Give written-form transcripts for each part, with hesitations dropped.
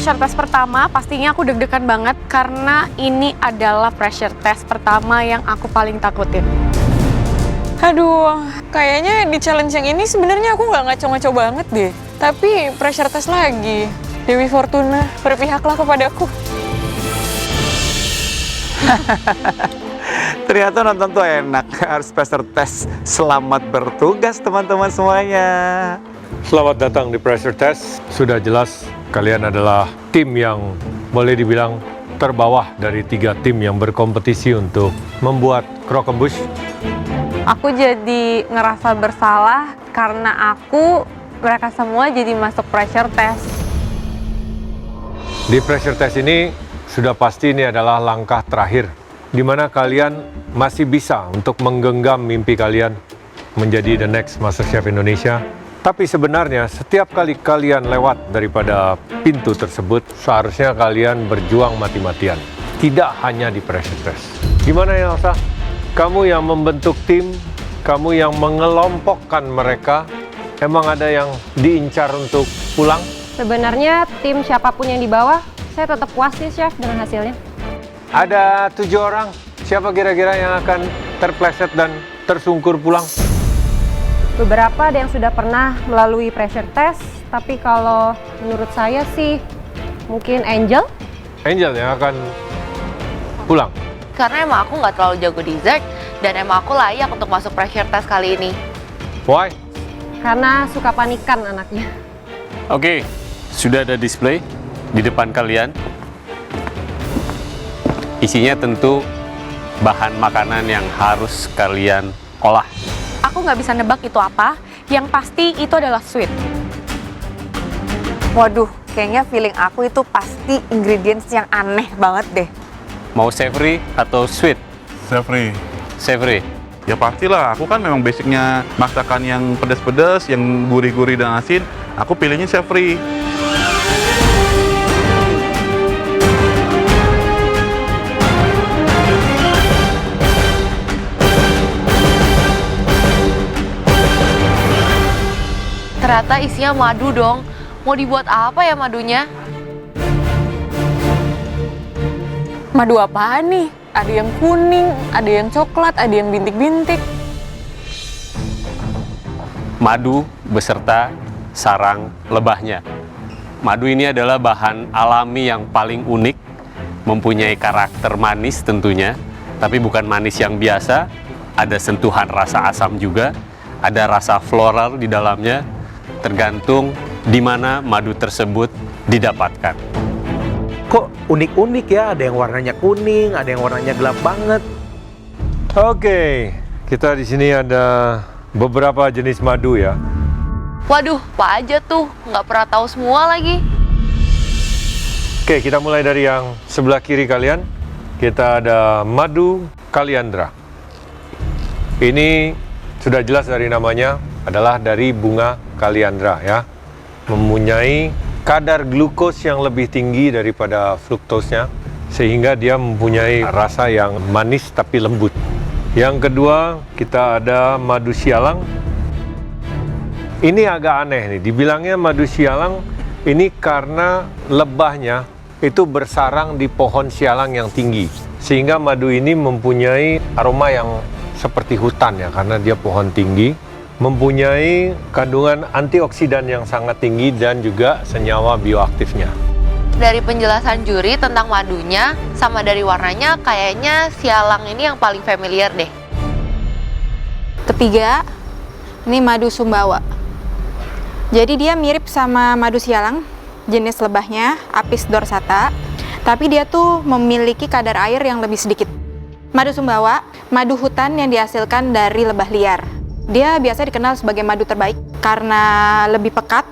pressure test pertama, pastinya aku deg-degan banget karena ini adalah pressure test pertama yang aku paling takutin. Aduh, kayaknya di challenge yang ini sebenarnya aku nggak ngaco-ngaco banget deh. Tapi pressure test lagi. Dewi Fortuna, berpihaklah kepadaku. Ternyata nonton tuh enak. Harus pressure test. Selamat bertugas teman-teman semuanya. Selamat datang di Pressure Test. Sudah jelas kalian adalah tim yang boleh dibilang terbawah dari 3 tim yang berkompetisi untuk membuat Croquembouche. Aku jadi ngerasa bersalah karena mereka semua jadi masuk pressure test. Di Pressure Test ini sudah pasti ini adalah langkah terakhir di mana kalian masih bisa untuk menggenggam mimpi kalian menjadi the next MasterChef Indonesia. Tapi sebenarnya setiap kali kalian lewat daripada pintu tersebut, seharusnya kalian berjuang mati-matian. Tidak hanya di pressure test. Gimana ya Elsa? Kamu yang membentuk tim, kamu yang mengelompokkan mereka, emang ada yang diincar untuk pulang? Sebenarnya tim siapapun yang dibawa, saya tetap puas sih Chef dengan hasilnya. Ada 7 orang. Siapa kira-kira yang akan terpleset dan tersungkur pulang? Beberapa ada yang sudah pernah melalui pressure test, tapi kalau menurut saya sih mungkin Angel. Angel yang akan pulang. Karena emang aku nggak terlalu jago dessert dan emang aku layak untuk masuk pressure test kali ini. Why? Karena suka panikan anaknya. Oke, sudah ada display di depan kalian. Isinya tentu bahan makanan yang harus kalian olah. Aku nggak bisa nebak itu apa, yang pasti itu adalah sweet. Waduh, kayaknya feeling aku itu pasti ingredients yang aneh banget deh. Mau savory atau sweet? Savory. Savory. Ya pastilah, aku kan memang basicnya masakan yang pedas-pedas, yang gurih-gurih dan asin. Aku pilihnya savory. Ternyata isinya madu dong. Mau dibuat apa ya madunya? Madu apaan nih? Ada yang kuning, ada yang coklat, ada yang bintik-bintik. Madu beserta sarang lebahnya. Madu ini adalah bahan alami yang paling unik, mempunyai karakter manis tentunya, tapi bukan manis yang biasa, ada sentuhan rasa asam juga, ada rasa floral di dalamnya, tergantung di mana madu tersebut didapatkan. Kok unik-unik ya, ada yang warnanya kuning, ada yang warnanya gelap banget. Oke, kita di sini ada beberapa jenis madu ya. Waduh, apa aja tuh? Nggak pernah tahu semua lagi. Oke, kita mulai dari yang sebelah kiri kalian. Kita ada madu kaliandra. Ini sudah jelas dari namanya, adalah dari bunga kaliandra ya. Mempunyai kadar glukos yang lebih tinggi daripada fruktosnya, sehingga dia mempunyai rasa yang manis tapi lembut. Yang kedua, kita ada madu sialang. Ini agak aneh nih, dibilangnya madu sialang ini karena lebahnya itu bersarang di pohon sialang yang tinggi, sehingga madu ini mempunyai aroma yang seperti hutan ya, karena dia pohon tinggi, mempunyai kandungan antioksidan yang sangat tinggi dan juga senyawa bioaktifnya. Dari penjelasan juri tentang madunya sama dari warnanya, kayaknya sialang ini yang paling familiar deh. Ketiga, ini madu sumbawa. Jadi dia mirip sama madu sialang, jenis lebahnya Apis dorsata, tapi dia tuh memiliki kadar air yang lebih sedikit. Madu sumbawa, madu hutan yang dihasilkan dari lebah liar. Dia biasa dikenal sebagai madu terbaik karena lebih pekat,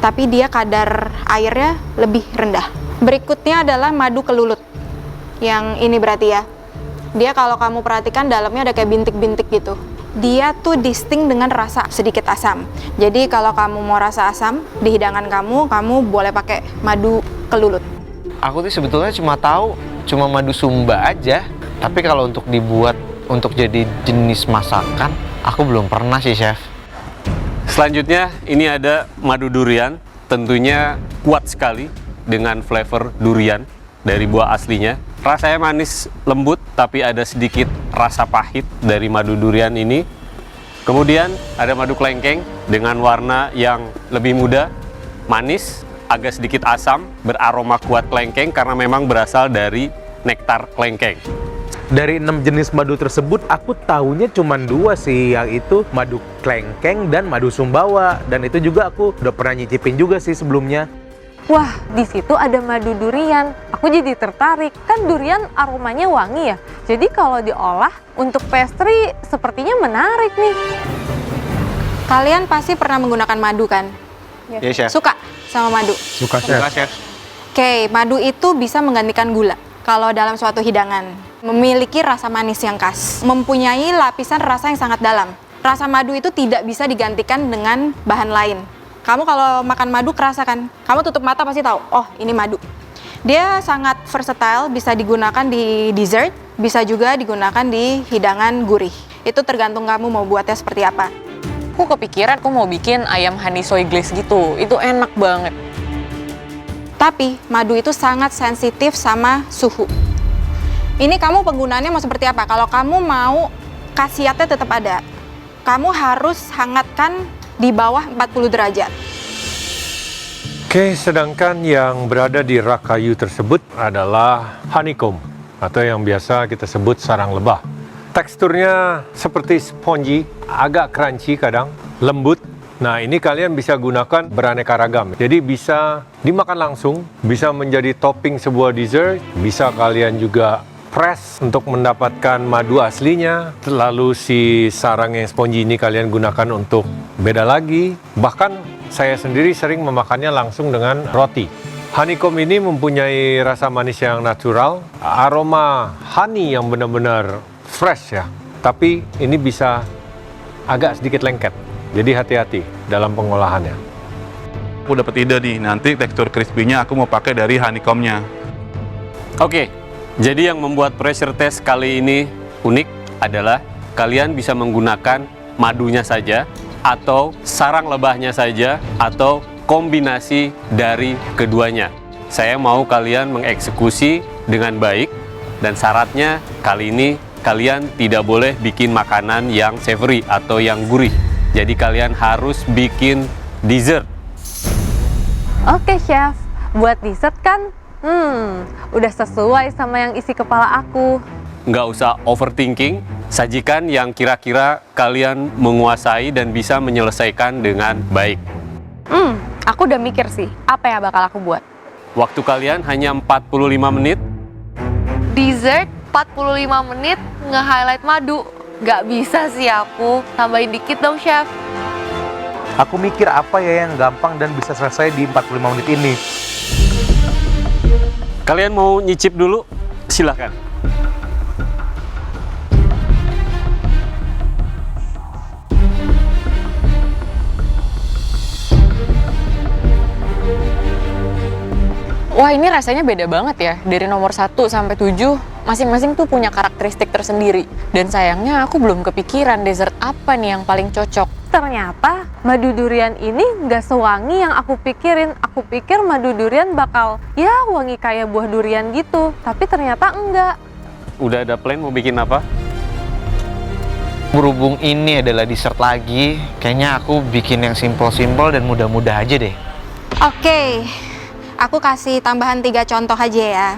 tapi dia kadar airnya lebih rendah. Berikutnya adalah madu kelulut. Yang ini berarti ya. Dia kalau kamu perhatikan dalamnya ada kayak bintik-bintik gitu. Dia tuh distinct dengan rasa sedikit asam. Jadi kalau kamu mau rasa asam di hidangan kamu, kamu boleh pakai madu kelulut. Aku tuh sebetulnya cuma madu sumba aja. Tapi kalau untuk dibuat untuk jadi jenis masakan, aku belum pernah sih, Chef. Selanjutnya, ini ada madu durian. Tentunya kuat sekali dengan flavor durian dari buah aslinya. Rasanya manis lembut, tapi ada sedikit rasa pahit dari madu durian ini. Kemudian ada madu klengkeng dengan warna yang lebih muda, manis, agak sedikit asam, beraroma kuat klengkeng karena memang berasal dari nektar klengkeng. Dari 6 jenis madu tersebut, aku tahunya cuma 2 sih, yang itu madu klengkeng dan madu sumbawa. Dan itu juga aku udah pernah nyicipin juga sih sebelumnya. Wah, di situ ada madu durian. Aku jadi tertarik. Kan durian aromanya wangi ya. Jadi kalau diolah untuk pastry sepertinya menarik nih. Kalian pasti pernah menggunakan madu kan? Ya, Chef. Suka sama madu? Suka, Chef. Oke, madu itu bisa menggantikan gula kalau dalam suatu hidangan. Memiliki rasa manis yang khas, mempunyai lapisan rasa yang sangat dalam. Rasa madu itu tidak bisa digantikan dengan bahan lain. Kamu kalau makan madu kerasa kan? Kamu tutup mata pasti tahu, oh ini madu. Dia sangat versatile, bisa digunakan di dessert, bisa juga digunakan di hidangan gurih. Itu tergantung kamu mau buatnya seperti apa. Aku kepikiran aku mau bikin ayam honey soy glaze gitu. Itu enak banget. Tapi madu itu sangat sensitif sama suhu. Ini kamu penggunaannya mau seperti apa? Kalau kamu mau khasiatnya tetap ada, kamu harus hangatkan di bawah 40 derajat. Oke, sedangkan yang berada di rak kayu tersebut adalah honeycomb atau yang biasa kita sebut sarang lebah. Teksturnya seperti spongy, agak crunchy kadang, lembut. Nah, ini kalian bisa gunakan beraneka ragam. Jadi bisa dimakan langsung, bisa menjadi topping sebuah dessert, bisa kalian juga press untuk mendapatkan madu aslinya. Lalu si sarang yang spongy ini kalian gunakan untuk beda lagi. Bahkan saya sendiri sering memakannya langsung dengan roti. Honeycomb ini mempunyai rasa manis yang natural, aroma honey yang benar-benar fresh ya. Tapi ini bisa agak sedikit lengket. Jadi hati-hati dalam pengolahannya. Aku dapat ide nih, nanti tekstur crispy-nya aku mau pakai dari honeycomb-nya. Oke, jadi yang membuat pressure test kali ini unik adalah kalian bisa menggunakan madunya saja, atau sarang lebahnya saja, atau kombinasi dari keduanya. Saya mau kalian mengeksekusi dengan baik, dan syaratnya kali ini kalian tidak boleh bikin makanan yang savory atau yang gurih. Jadi kalian harus bikin dessert. Oke, Chef. Buat dessert kan? Udah sesuai sama yang isi kepala aku. Nggak usah overthinking, sajikan yang kira-kira kalian menguasai dan bisa menyelesaikan dengan baik. Aku udah mikir sih, apa yang bakal aku buat. Waktu kalian hanya 45 menit. Dessert 45 menit nge-highlight madu. Nggak bisa sih aku. Tambahin dikit dong, Chef. Aku mikir apa ya yang gampang dan bisa selesai di 45 menit ini. Kalian mau nyicip dulu? Silahkan. Wah, ini rasanya beda banget ya. Dari nomor 1 sampai 7, masing-masing tuh punya karakteristik tersendiri. Dan sayangnya aku belum kepikiran dessert apa nih yang paling cocok. Ternyata madu durian ini nggak sewangi yang aku pikirin. Aku pikir madu durian bakal ya wangi kayak buah durian gitu. Tapi ternyata enggak. Udah ada plan mau bikin apa? Berhubung ini adalah dessert lagi, kayaknya aku bikin yang simple-simple dan mudah-mudah aja deh. Oke, aku kasih tambahan 3 contoh aja ya.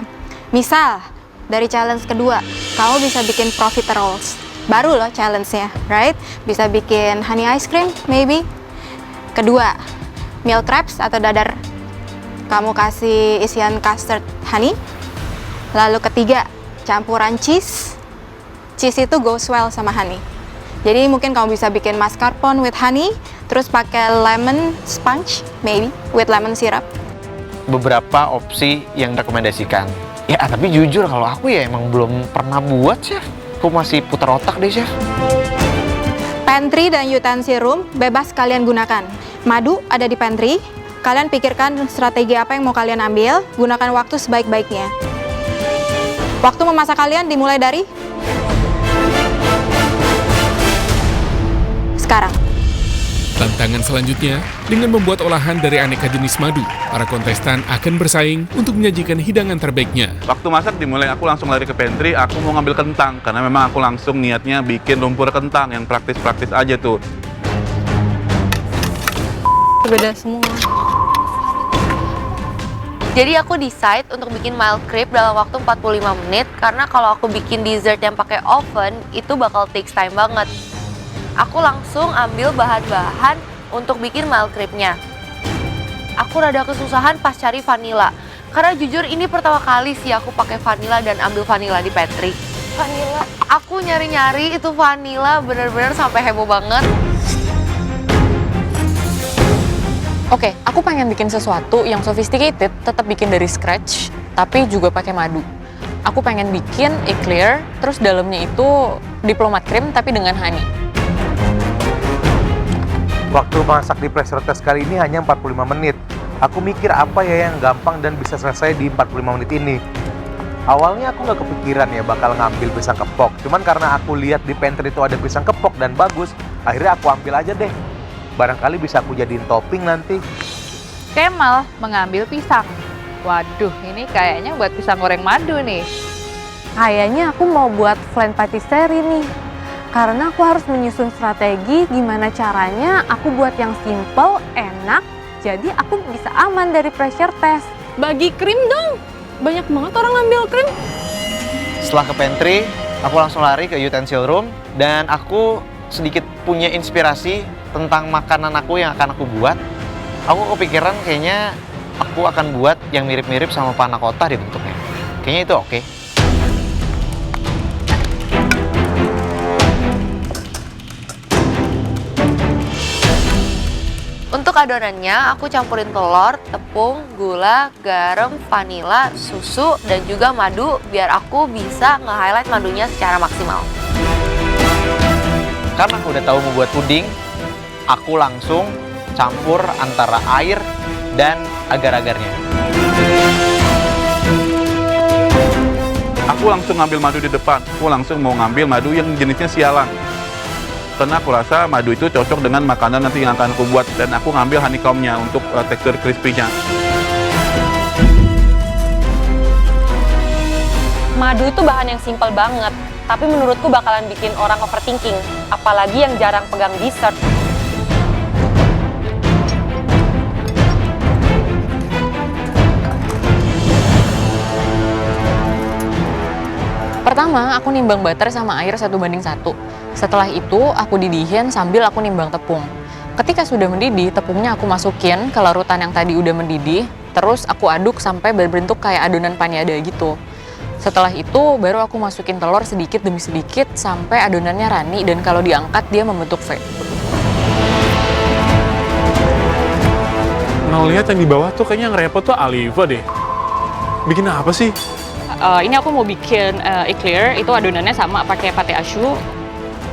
Misal, dari challenge kedua, kamu bisa bikin profiteroles. Baru loh challenge-nya, right? Bisa bikin honey ice cream, maybe. Kedua, milk crepes atau dadar. Kamu kasih isian custard honey. Lalu ketiga, campuran cheese. Cheese itu goes well sama honey. Jadi mungkin kamu bisa bikin mascarpone with honey, terus pakai lemon sponge, maybe, with lemon syrup. Beberapa opsi yang rekomendasikan. Ya, tapi jujur kalau aku ya emang belum pernah buat, Chef. Aku masih putar otak deh, Chef. Pantry dan utensil room bebas kalian gunakan. Madu ada di pantry. Kalian pikirkan strategi apa yang mau kalian ambil. Gunakan waktu sebaik-baiknya. Waktu memasak kalian dimulai dari sekarang. Tantangan selanjutnya, dengan membuat olahan dari aneka jenis madu, para kontestan akan bersaing untuk menyajikan hidangan terbaiknya. Waktu masak dimulai aku langsung lari ke pantry, aku mau ngambil kentang. Karena memang aku langsung niatnya bikin lumpur kentang yang praktis-praktis aja tuh. Beda semua. Jadi aku decide untuk bikin mild crepe dalam waktu 45 menit karena kalau aku bikin dessert yang pakai oven itu bakal takes time banget. Aku langsung ambil bahan-bahan untuk bikin mild crepe-nya. Aku rada kesusahan pas cari vanilla. Karena jujur ini pertama kali sih aku pakai vanilla dan ambil vanilla di pantry. Vanilla. Aku nyari-nyari itu vanilla bener-bener sampai heboh banget. Oke, aku pengen bikin sesuatu yang sophisticated, tetap bikin dari scratch, tapi juga pakai madu. Aku pengen bikin eclair, terus dalamnya itu diplomat cream tapi dengan honey. Waktu masak di pressure test kali ini hanya 45 menit. Aku mikir apa ya yang gampang dan bisa selesai di 45 menit ini. Awalnya aku nggak kepikiran ya bakal ngambil pisang kepok. Cuman karena aku lihat di pantry itu ada pisang kepok dan bagus, akhirnya aku ambil aja deh. Barangkali bisa aku jadiin topping nanti. Kemal mengambil pisang. Waduh, ini kayaknya buat pisang goreng madu nih. Kayaknya aku mau buat flan patisserie nih. Karena aku harus menyusun strategi gimana caranya aku buat yang simple, enak, jadi aku bisa aman dari pressure test. Bagi krim dong. Banyak banget orang ngambil krim. Setelah ke pantry, aku langsung lari ke utensil room dan aku sedikit punya inspirasi tentang makanan aku yang akan aku buat. Aku kepikiran kayaknya aku akan buat yang mirip-mirip sama panna cotta di bentuknya. Kayaknya itu oke. Untuk adonannya, aku campurin telur, tepung, gula, garam, vanila, susu, dan juga madu biar aku bisa nge-highlight madunya secara maksimal. Karena aku udah tahu mau buat puding, aku langsung campur antara air dan agar-agarnya. Aku langsung ngambil madu di depan. Aku langsung mau ngambil madu yang jenisnya sialang. Karena aku rasa madu itu cocok dengan makanan nanti yang akan aku buat. Dan aku ngambil honeycomb-nya untuk tekstur crispy-nya. Madu itu bahan yang simpel banget, tapi menurutku bakalan bikin orang overthinking, apalagi yang jarang pegang dessert. Pertama, aku nimbang butter sama air 1:1. Setelah itu, aku didihin sambil aku nimbang tepung. Ketika sudah mendidih, tepungnya aku masukin ke larutan yang tadi udah mendidih, terus aku aduk sampai berbentuk kayak adonan paniada gitu. Setelah itu, baru aku masukin telur sedikit demi sedikit sampai adonannya runny dan kalau diangkat dia membentuk V. Nah, lihat yang di bawah tuh kayaknya yang repot tuh Alifa deh. Bikin apa sih? Ini aku mau bikin eclair, itu adonannya sama pakai pate ashu.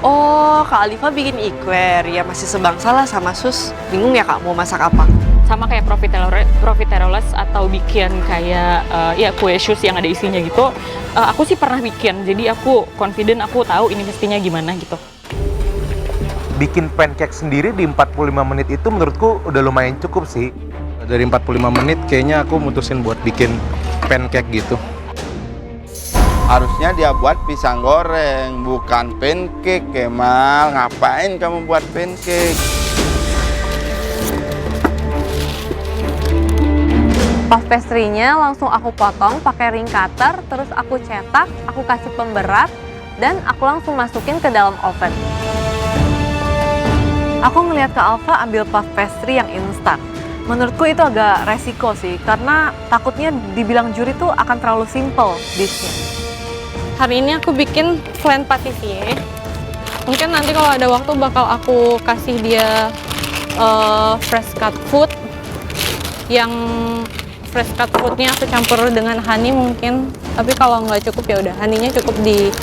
Oh, Kak Alifa bikin eclair, ya masih sebangsa lah sama Sus. Bingung ya Kak mau masak apa? Sama kayak profiteroles atau bikin kayak ya kue shoes yang ada isinya gitu. Aku sih pernah bikin, jadi aku confident, aku tahu ini mestinya gimana gitu. Bikin pancake sendiri di 45 menit itu menurutku udah lumayan cukup sih. Dari 45 menit kayaknya aku mutusin buat bikin pancake gitu. Harusnya dia buat pisang goreng, bukan pancake, Kemal. Ngapain kamu buat pancake? Puff pastry-nya langsung aku potong pakai ring cutter, terus aku cetak, aku kasih pemberat, dan aku langsung masukin ke dalam oven. Aku ngeliat Kak Alfa ambil puff pastry yang instan. Menurutku itu agak resiko sih, karena takutnya dibilang juri tuh akan terlalu simple dish-nya. Hari ini aku bikin flan patissier. Mungkin nanti kalau ada waktu bakal aku kasih dia fresh cut food. Yang fresh cut foodnya aku campur dengan honey mungkin. Tapi kalau nggak cukup ya udah honey-nya cukup di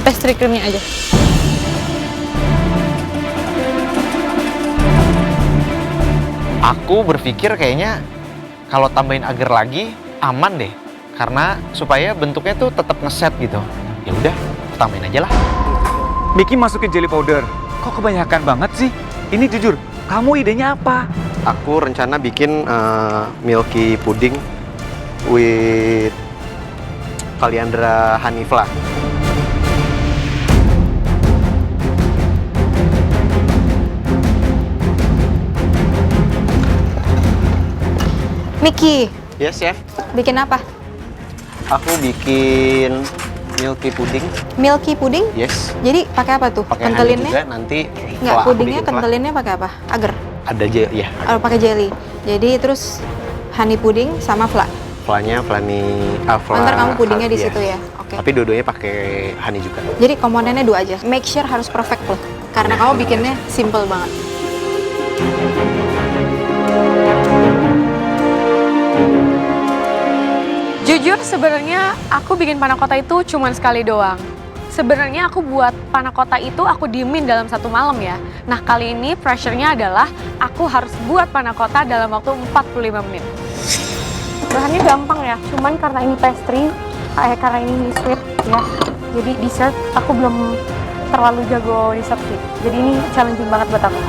pastry cream-nya aja. Aku berpikir kayaknya kalau tambahin agar lagi aman deh. Karena supaya bentuknya tuh tetap ngeset gitu. Ya udah, tambahin aja lah. Miki masukin jelly powder. Kok kebanyakan banget sih? Ini jujur, Kamu idenya apa? Aku rencana bikin milky pudding with Kaliandra honey fla. Miki, Yes, chef. bikin apa? Aku bikin milky pudding. Milky pudding? Yes. Jadi pakai apa tuh? Pakai honey Kentelinnya? juga nanti. Nggak, fla, aku pudingnya bikin fla. kentelinnya pakai apa? Agar? Ada aja ya. Oh, pakai jelly. Jadi terus honey pudding sama fla. Flanya fla. Oh, ntar kamu pudingnya di situ ya. Oke. Tapi dua-duanya pakai honey juga. Jadi komponennya 2 aja. Make sure harus perfect loh. Karena kamu bikinnya simple banget. Jujur sebenarnya aku bikin panna cotta itu cuman sekali doang. Sebenarnya aku buat panna cotta itu aku diemin dalam 1 malam ya. Nah kali ini pressure-nya adalah aku harus buat panna cotta dalam waktu 45 menit. Bahannya gampang ya, cuman karena ini pastry, karena ini sweet ya. Jadi dessert aku belum terlalu jago dessert sih. Jadi ini challenging banget buat aku.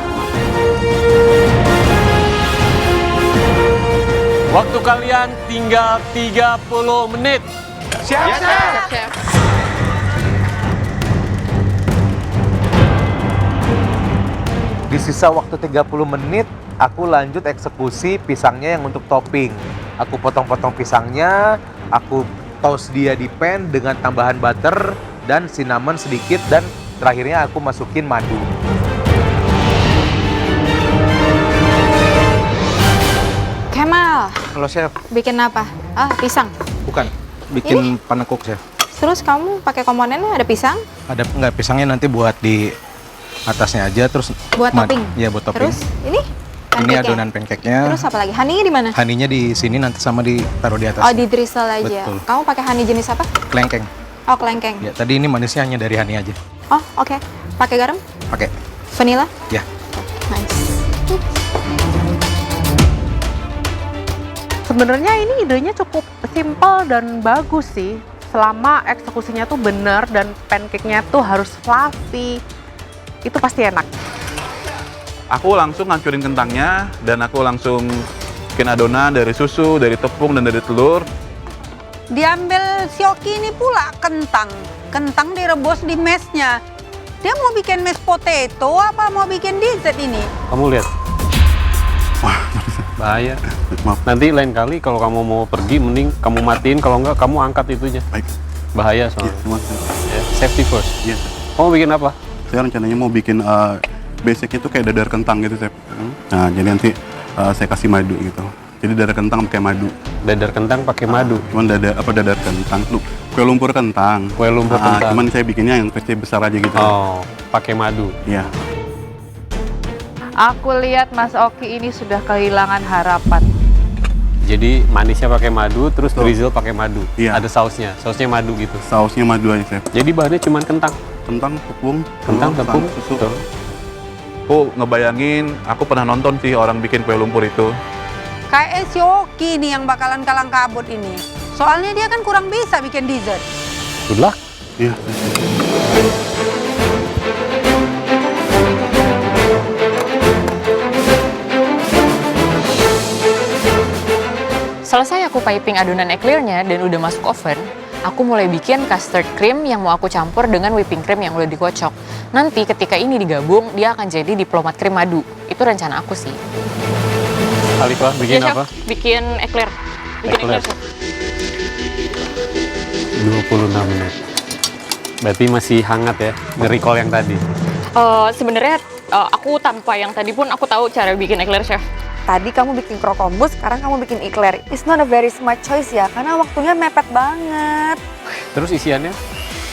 Waktu kalian tinggal 30 menit. Siap, Chef. Di sisa waktu 30 menit, aku lanjut eksekusi pisangnya yang untuk topping. Aku potong-potong pisangnya, aku toast dia di pan dengan tambahan butter dan cinnamon sedikit, dan terakhirnya aku masukin madu. Kemal, Halo chef, bikin apa? Ah, pisang. bukan bikin panekuk chef. Terus kamu pakai komponennya ada pisang, Ada nggak pisangnya nanti buat di atasnya aja, terus buat topping. Iya, buat topping. Terus ini Ini pancake-nya? adonan pancake-nya. Terus apa lagi? Honey-nya di mana? Honey-nya di sini, nanti sama ditaruh di atas. Oh, di drizzle aja. Betul. Kamu pakai honey jenis apa? Kelengkeng. Oh, kelengkeng. Ya, tadi ini manisnya hanya dari honey aja. Oh, oke. Pakai garam? Pakai. Vanilla? Ya. Nice. Sebenarnya ini idenya cukup simpel dan bagus sih. Selama eksekusinya tuh bener dan pancake-nya tuh harus fluffy. Itu pasti enak. Aku langsung ngancurin kentangnya dan aku langsung bikin adonan dari susu, dari tepung, dan dari telur. Diambil Sioki ini pula kentang. Kentang direbus di mesnya. Dia mau bikin mashed potato apa mau bikin dessert ini? Kamu lihat. Wah, bahaya. Maaf. Nanti lain kali kalau kamu mau pergi, mending kamu matiin. Kalau enggak, kamu angkat itunya. Baik. Bahaya soalnya. Ya, safety first. Iya. Kamu bikin apa? Saya rencananya mau bikin basicnya tuh kayak dadar kentang gitu, Chef. Nah, jadi nanti saya kasih madu gitu. Jadi dadar kentang pakai madu. Dadar kentang pakai madu. Cuman dadar kentang, kue lumpur kentang. Kue lumpur kentang. Cuman saya bikinnya yang kecil besar aja gitu. Oh, pakai madu. Iya. Aku lihat Mas Oki ini sudah kehilangan harapan. Jadi manisnya pakai madu, terus drizzle pakai madu. Iya. Ada sausnya madu gitu. Sausnya madu aja, Chef. Jadi bahannya cuma kentang. Kentang, tepung, tepung, susu. Aku ngebayangin, aku pernah nonton sih orang bikin kue lumpur itu. Kayak Sioki nih yang bakalan kalang kabut ini. Soalnya dia kan kurang bisa bikin dessert. Good luck. Iya. Selesai aku piping adonan eclairnya dan udah masuk oven, aku mulai bikin custard cream yang mau aku campur dengan whipping cream yang udah dikocok. Nanti ketika ini digabung, dia akan jadi diplomat krim madu. Itu rencana aku sih. Alifah, bikin Ya, Chef. apa? Bikin eclair. Bikin Eclair. eclair, Chef. 26 menit. Berarti masih hangat ya, nge-recall yang tadi. Sebenarnya aku tanpa yang tadi pun aku tahu cara bikin eclair, Chef. Tadi kamu bikin krokombus, sekarang kamu bikin eclair. It's not a very smart choice ya, karena waktunya mepet banget. Terus isiannya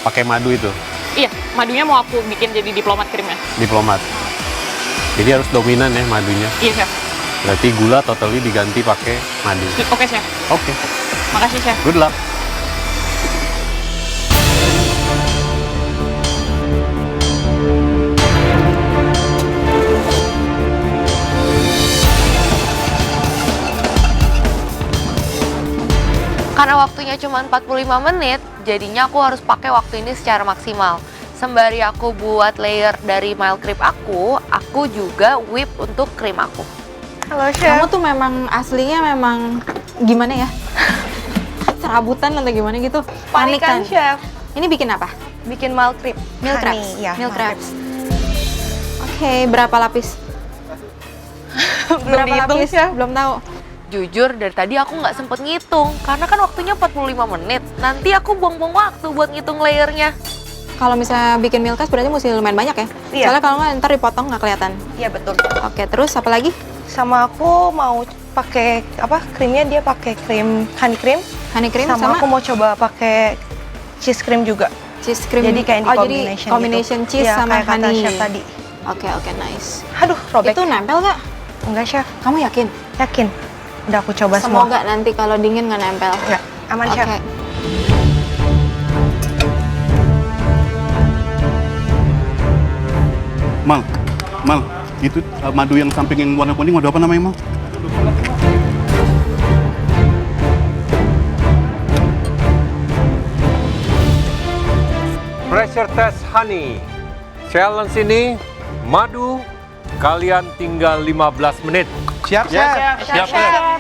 pakai madu itu, Iya, madunya mau aku bikin jadi diplomat krimnya. diplomat. Jadi harus dominan ya madunya. Iya, Chef. Berarti gula totally diganti pakai madu. Oke, Chef. Oke. Makasih, Chef. Good luck. Karena waktunya cuma 45 menit, jadinya aku harus pakai waktu ini secara maksimal. Sembari aku buat layer dari mild crepe aku juga whip untuk krim aku. Halo chef. Kamu tuh memang aslinya memang gimana ya? Serabutan atau gimana gitu? Panik kan chef. Ini bikin apa? Bikin mild crepe. Milk crepes. Milk crepes. Oke, berapa lapis? Belum dihitung, lapis? Belum tahu. Jujur dari tadi aku nggak sempet ngitung karena kan waktunya 45 menit. Nanti aku buang-buang waktu buat ngitung layernya. Kalau misalnya bikin milkas berarti mesti lumayan banyak ya? Iya. Soalnya kalau nggak ntar dipotong nggak kelihatan. Iya betul. Oke, terus apa lagi? Sama aku mau pakai krimnya dia pakai krim honey cream. Honey cream sama aku mau coba pakai cheese cream juga. Cheese cream. Jadi kayak di combination gitu. cheese Ya, sama kayak honey. kata chef tadi. Oke, nice. Aduh, robek. Itu nempel nggak? Enggak, chef. Kamu yakin? Yakin. Udah aku coba semua. Semoga nanti kalau dingin nggak nempel. Ya, aman, chef. Mal, itu madu yang samping yang warna kuning, madu apa namanya, Mal? Pressure test honey. Challenge ini madu, kalian tinggal 15 menit. Siap, Siap, chef.